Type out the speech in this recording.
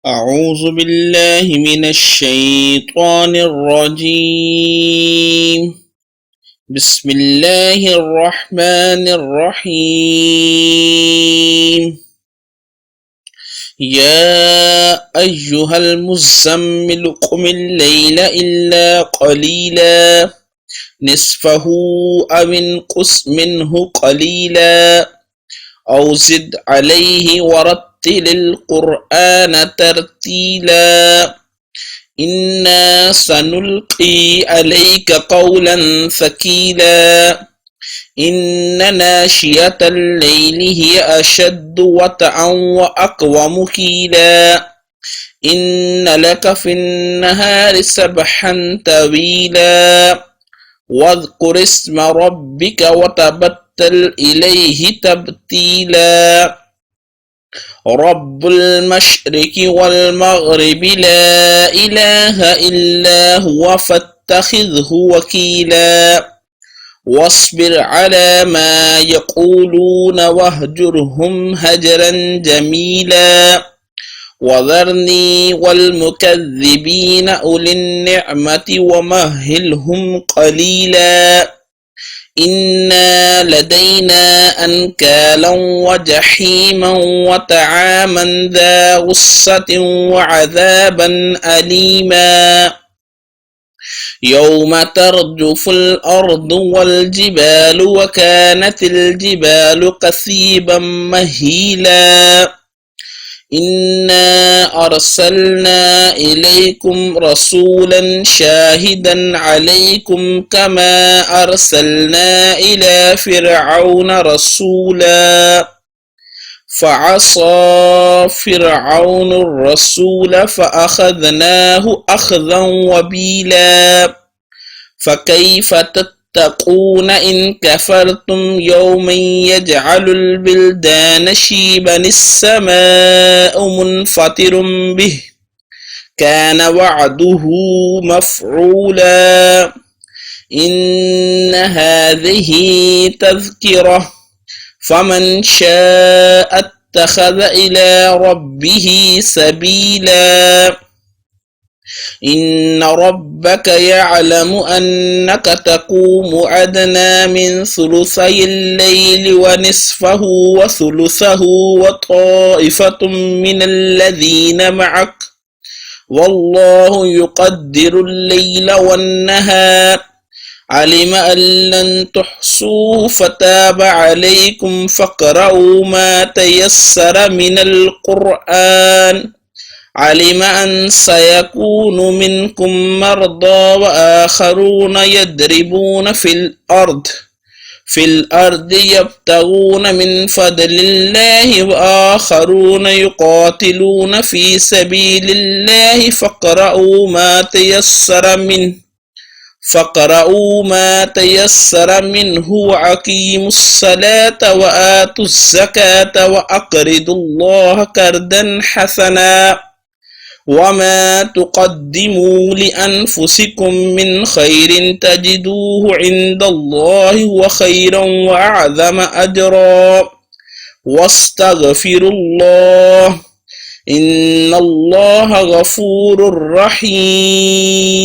أعوذ بالله من الشيطان الرجيم. بسم الله الرحمن الرحيم. يا أيها المزمل قم الليل إلا قليلا نصفه أو انقص منه قليلا أو زد عليه ورتل القرآن ترتيلا إنا سنلقي عليك قولا ثقيلا إن ناشئة الليل هي أشد وطئا وأقوم قيلا إن لك في النهار سبحا طويلا واذكر اسم ربك وتبتل إليه تبتيلا رب المشرق والمغرب لا إله إلا هو فاتخذه وكيلا واصبر على ما يقولون واهجرهم هجرا جميلا وذرني والمكذبين أولي النعمة ومهلهم قليلا إنا لدينا أنكالا وجحيما وطعاما ذا غصة وعذابا أليما يوم ترجف الأرض والجبال وكانت الجبال كثيبا مهيلا إنا أرسلنا إليكم رسولا شاهدا عليكم كما أرسلنا إلى فرعون رسولا فعصى فرعون الرسول فأخذناه أخذا وبيلا فكيف تتقون إن كفرتم يوما يجعل البلدان شيبا السماء منفطر به كان وعده مفعولا إن هذه تذكرة فمن شاء اتخذ إلى ربه سبيلا إن ربك يعلم أنك تقوم أدنى من ثلثي الليل ونصفه وثلثه وطائفة من الذين معك والله يقدر الليل والنهار علم أن لن تحصوه فتاب عليكم فاقرؤوا ما تيسر من القرآن علم أن سيكون منكم مرضى وآخرون يضربون في الأرض يبتغون من فضل الله وآخرون يقاتلون في سبيل الله فاقرؤوا ما تيسر منه وأقيموا الصلاة وآتوا الزكاة وأقرضوا الله قرضا حسنا وما تقدموا لأنفسكم من خير تجدوه عند الله هو خيرا وأعظم أجرا واستغفروا الله إن الله غفور رحيم.